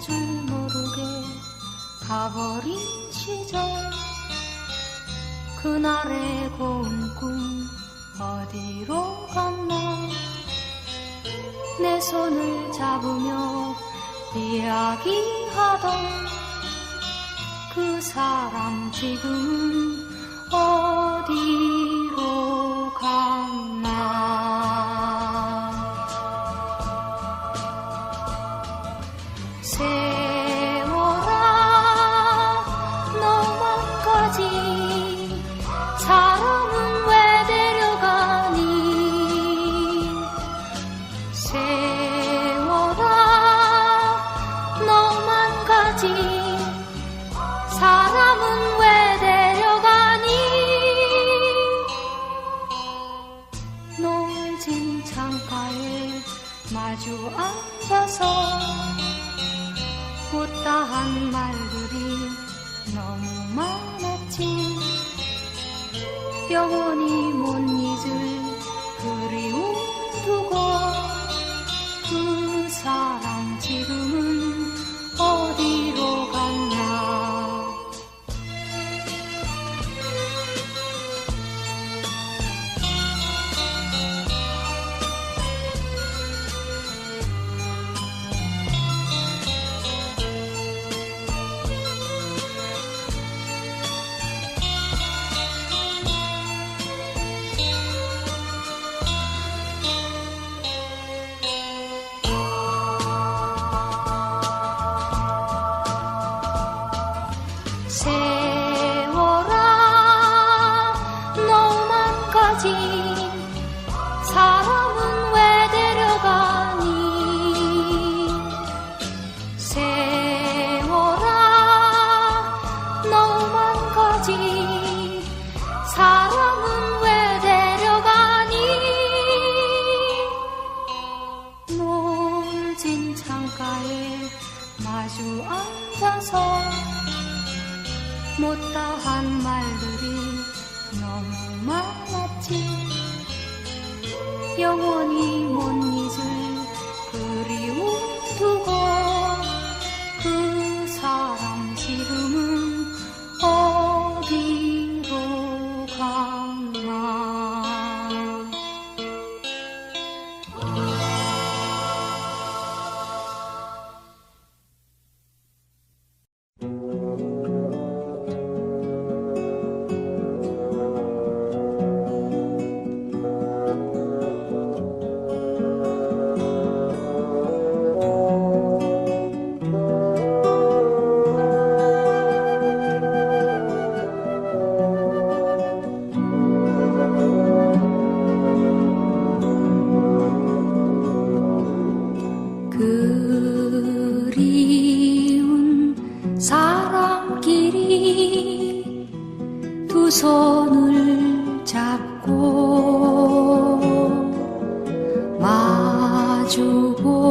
줄 모르게 가버린 시절, 그날의 고운 꿈 어디로 갔나. 내 손을 잡으며 이야기하던 그 사람 지금은 어디로 갔나. 세월아 너만까지 사람은 왜 데려가니. 세월아 너만까지 사람은 왜 데려가니. 노을진 창가에 마주 앉아서 못다한 말들이 너무 많았지. 영원히 못 잊을 그리움 두고 그 사람 지금은 어디로 갔나. 세월아 너만까지 사람은 왜 데려가니. 세월아 너만까지 사람은 왜 데려가니. 노을진 창가에 마주 앉아서 못다한 말들이 너무 많았지. 영원히 못 잊을 그리움 두고 그 사람 지금은 어디로 갔나. 그리운 사람끼리 두 손을 잡고 마주보고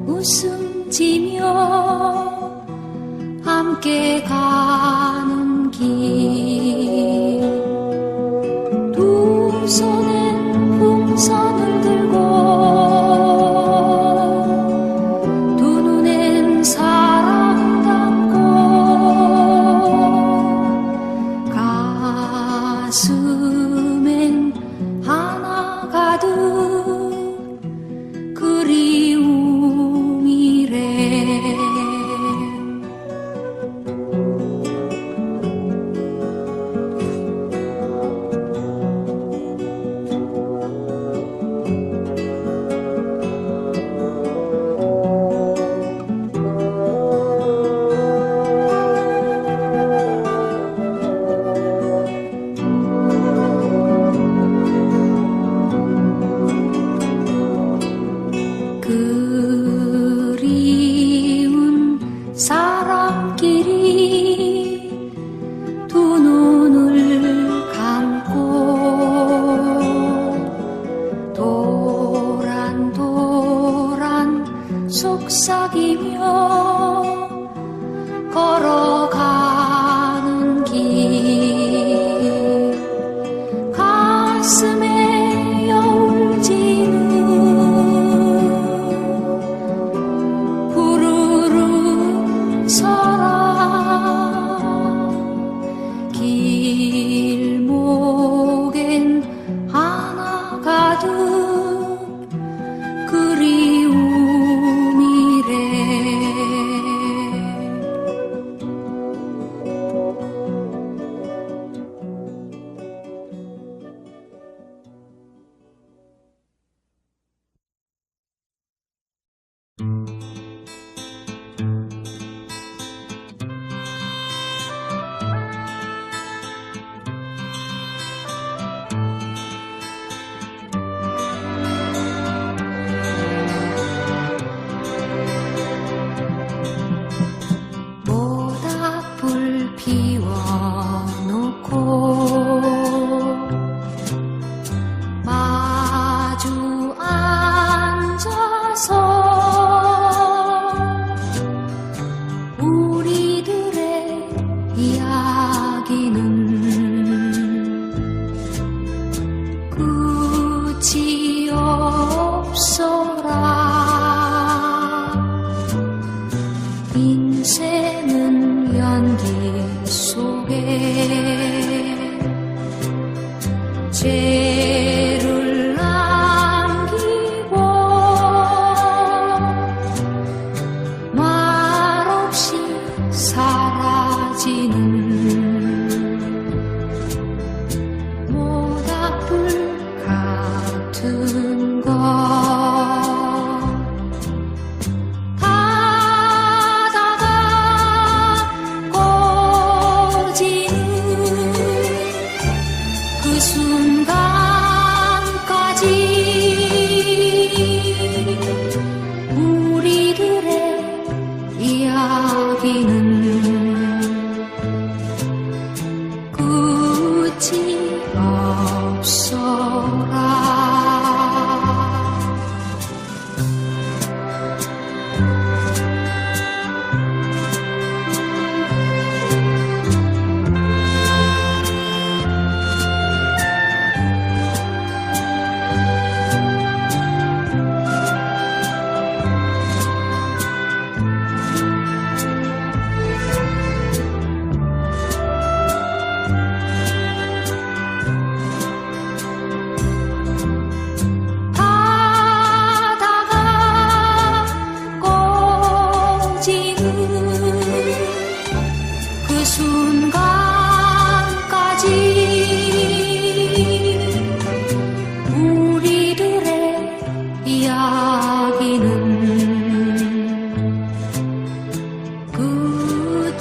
웃음 지며 함께 가는 길. 두 손엔 풍선을 들고 가슴엔 하나 가득 그리움이래. 그리운 사람끼리 두 눈을 감고 도란도란 속삭이며 걸어가는 길. 가슴에 여울지는 푸른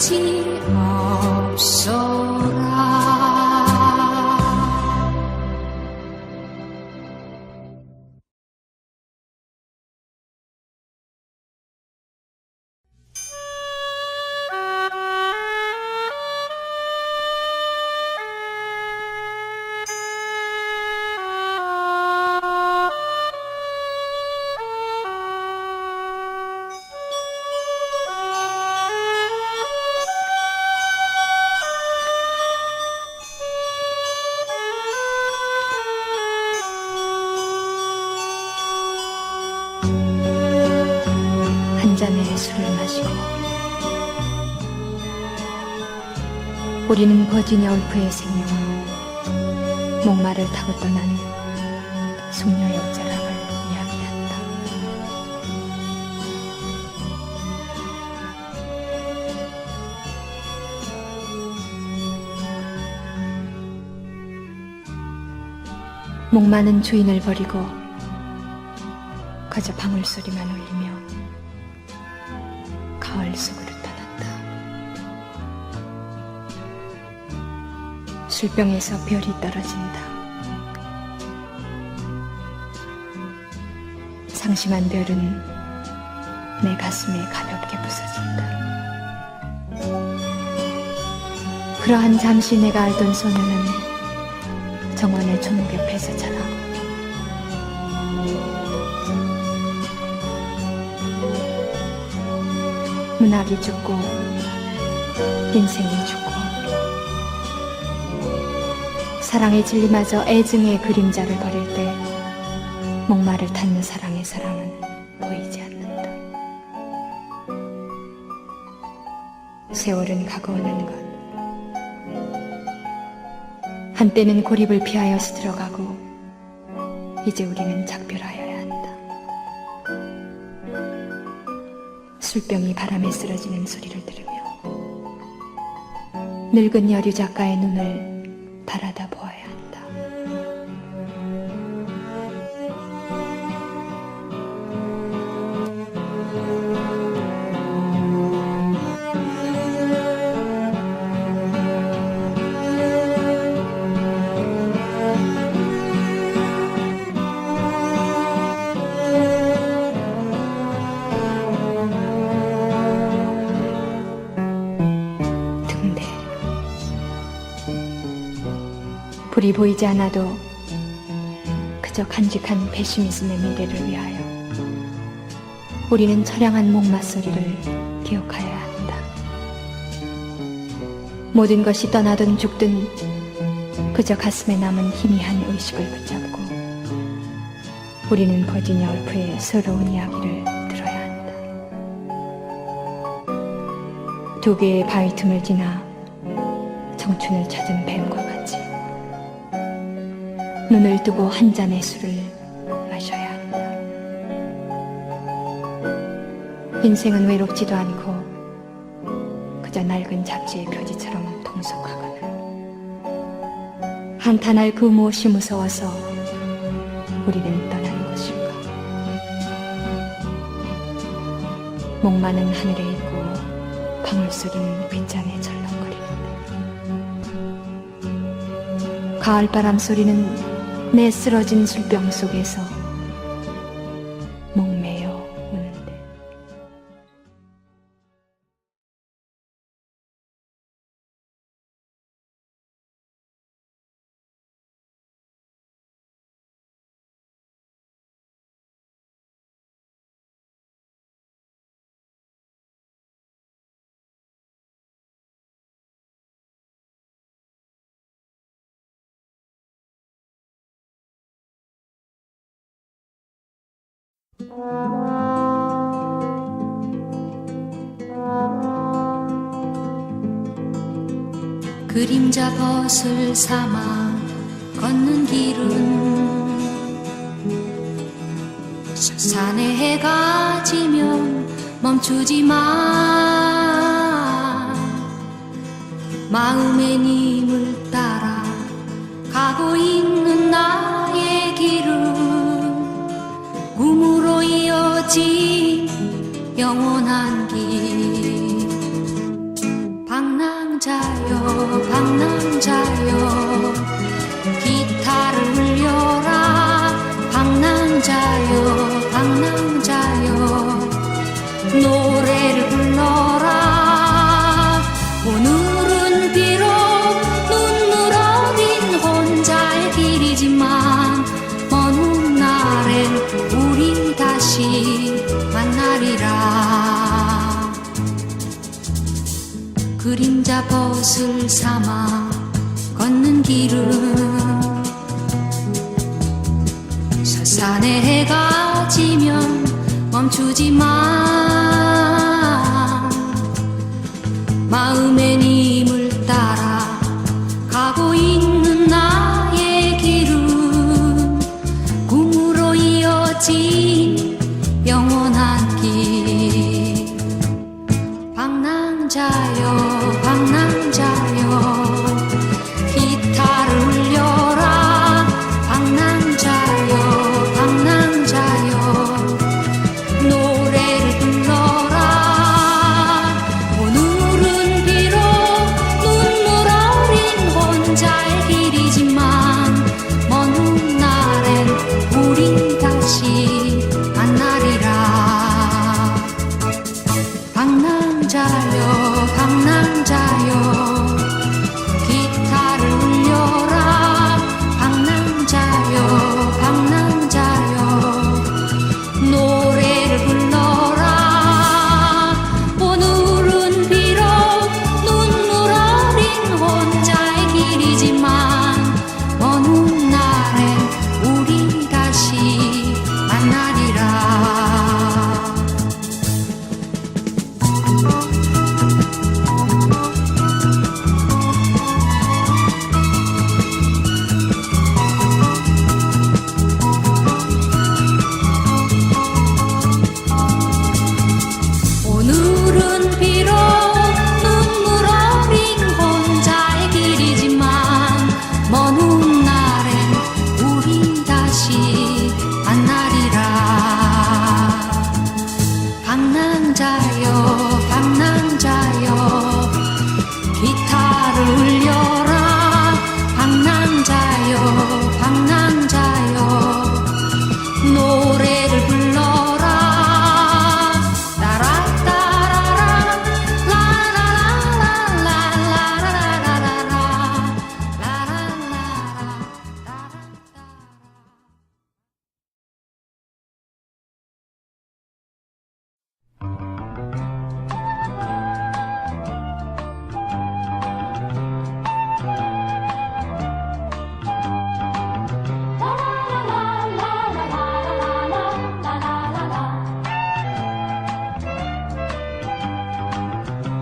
끝이 없어라. 한 잔의 술을 마시고 우리는 버지니아 울프의 생녀와 목마를 타고 떠난 숙녀의 옥자락을 이야기한다. 목마는 주인을 버리고 그저 방울소리만 울리며 가을 속으로 떠났다. 술병에서 별이 떨어진다. 상심한 별은 내 가슴에 가볍게 부서진다. 그러한 잠시 내가 알던 소녀는 정원의 종목 옆에서 자라고 문학이 죽고 인생이 죽고 사랑의 진리마저 애증의 그림자를 버릴 때 목마를 탔는 사랑의 사랑은 보이지 않는다. 세월은 가고 오는 것. 한때는 고립을 피하여서 들어가고 이제 우리는 작별하여야 한다. 술병이 바람에 쓰러지는 소리를 들으며 늙은 여류 작가의 눈을 바라다 보아야 한다. 불이 보이지 않아도 그저 간직한 페시미즘의 미래를 위하여 우리는 처량한 목마소리를 기억하여야 한다. 모든 것이 떠나든 죽든 그저 가슴에 남은 희미한 의식을 붙잡고 우리는 버지니아 울프의 서러운 이야기를 들어야 한다. 두 개의 바위 틈을 지나 청춘을 찾은 뱀과 같이 눈을 뜨고 한 잔의 술을 마셔야 한다. 인생은 외롭지도 않고 그저 낡은 잡지의 표지처럼 통속하거나 한탄할 그 무엇이 무서워서 우리는 떠나는 것일까. 목마는 하늘에 있고 방울소리는 빗장에 절렁거리는데 가을바람 소리는 내 쓰러진 술병 속에서 목매어 우는데 그림자 벗을 삼아 걷는 길은 산에 해가 지면 멈추지 마. 마음의 님을 따라 가고 있는 나의 길은 꿈으로 이어진 영원한 길. 방랑자여 방랑자여 기타를 울려라 방랑자여 방랑자여 노래를 불러라 오늘은 비록 눈물 어린 혼자의 길이지만 먼 훗날엔 우리 다시 만나리라 그림자 벗을 삼아 걷는 길은 설산의 해가 지면 멈추지만 마음의 힘을 따라 가고 있는 나의 길은 꿈으로 이어진 영원한 길 방랑자여 방랑자여 기타를 울려라 방랑자여 방랑자여 노래를 불러라 오늘은 비록 눈물 어린 혼자의 길이지만 먼 훗날엔 우리 다시 만나리라 방랑자여 방랑자여 기타를 울려라 방랑자여 방랑자여 노래를 불러라 오늘은 비록 눈물 어린 혼자의 길이지만 먼 훗날엔 우리 다시 만나리라 오늘은 비록 눈물 어린 혼자의 길이지만 먼 훗날엔 우리 다시 만나리라 방랑자여 방랑자여 기타를 울려라 방랑자여 방랑자여 노래를 불러라 따라따라라 라라라라라라라라라라 라라라라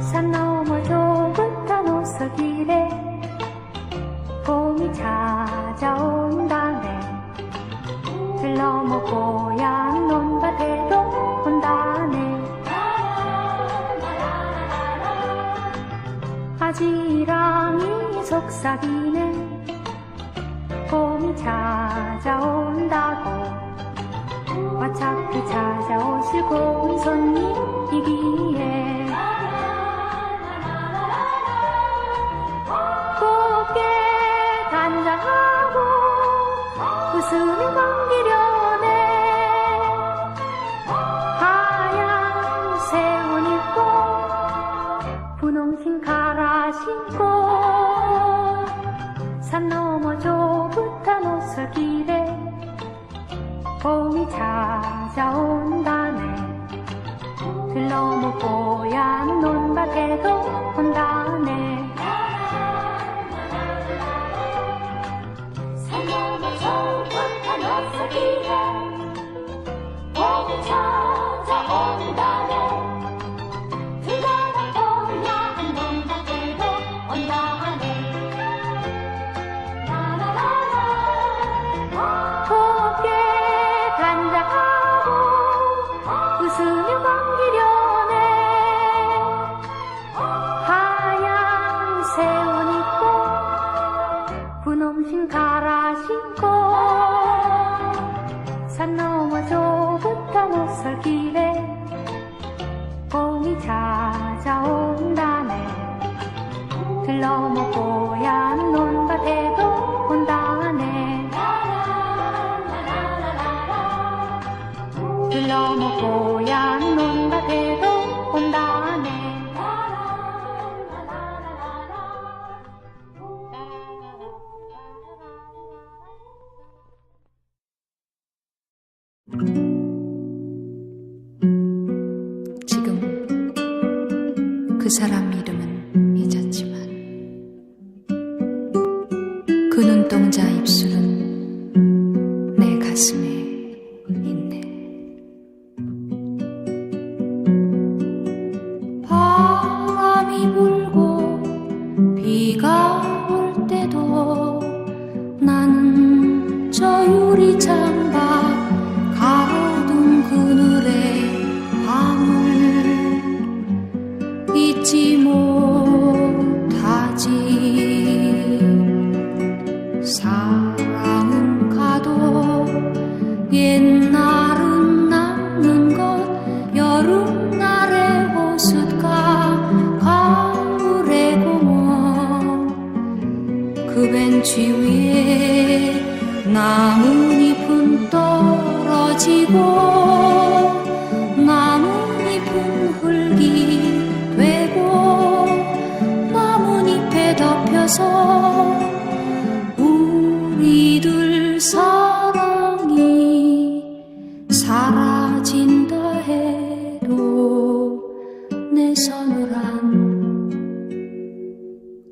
산 너머 좁은 노석길에 봄이 찾아온다네 들 넘어 고향 논밭에도 온다네 아지랑이 속삭이네 봄이 찾아온다고 어차피 찾아오실 고운 손님이기에 곱게 단장하고 웃음을 반기려네 하얀 새옷 입고 분홍신 갈아 신고 산 너머 좁은 노석길에 봄이 찾아온다네 들 넘어 뽀얀 논밭에도 온다네 산 넘어 좁은 노석길에 봄이 찾아온다네 들 넘어 뽀얀 논밭에도 온다네 곱게 단장하고 웃으며 반기려네 하얀 새옷 입고 분홍신 갈아 신고 산 너머 좁은 노석길에 봄이 찾아온다네 들러먹고야 논밭에도 온다네. 들러먹고야 논밭에도 온다네. 지금 그 사람 이름은 잊었지만 그 눈동자 입술은 내 가슴에 있네. 바람이 불고 비가 올 때도 나는 저 유리창밖 가로등 그늘에 밤을 잊지 못하지. 사랑은 가도 옛날은 남는 것 여름날의 호숫가 가을의 공원 그 벤치 위에 나뭇잎은 떨어지고 나뭇잎은 흙이 되고 나뭇잎에 덮여서 우리들 사랑이 사라진다 해도 내 서늘한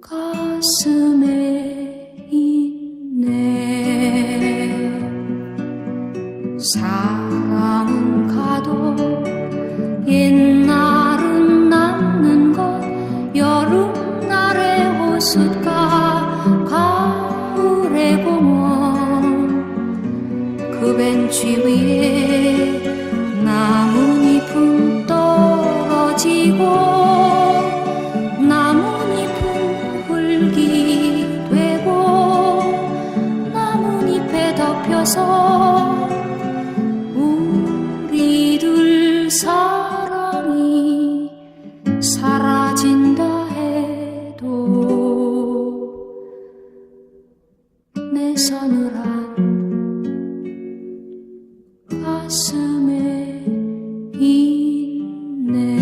가슴에 있네. 사랑은 가도 옛날은 남는 것 여름날의 호숫가 가을의 공원 그 벤치 위에 나뭇잎은 떨어지고 나뭇잎은 흙이 되고 나뭇잎에 덮여서 우리들 사랑이 사라진다 해도 내 서늘한 가슴에 있네.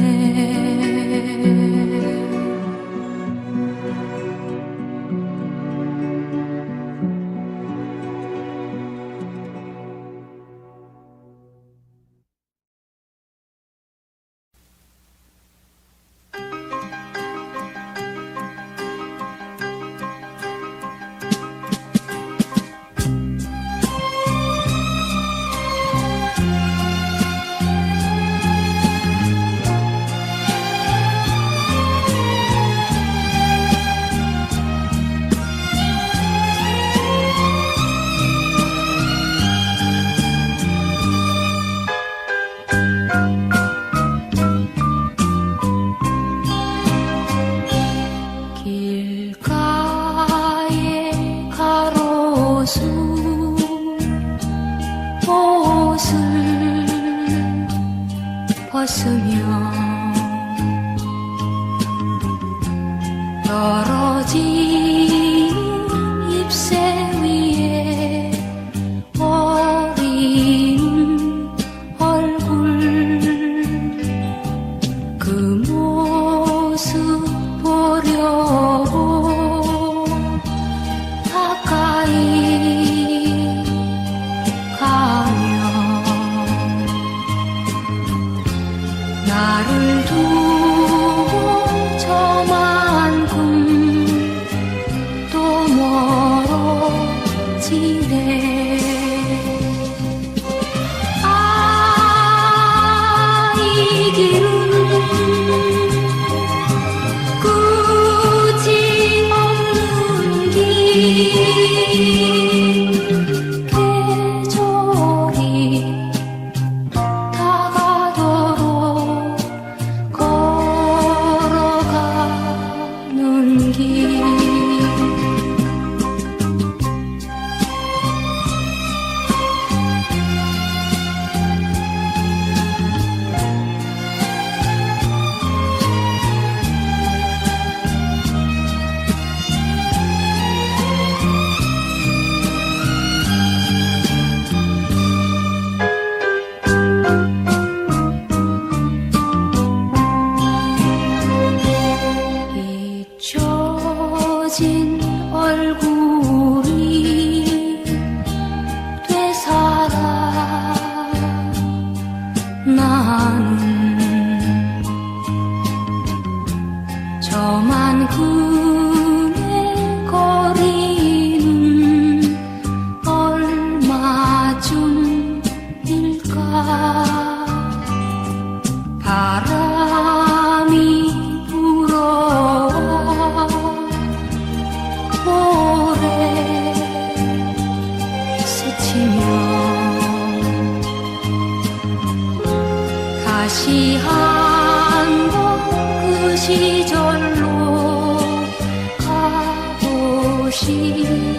길가에 가로수 옷을 벗으며 떨어진 잎새 위에 어린 얼굴 그 모습 보려고 가까이 가면 나를 두고 저만큼 또 멀어지네. 아, 이 길은 저만큼의 거리는 얼마쯤일까 바람이 불어와 모래 스치며 다시 한번 그 시절로 가고 싶어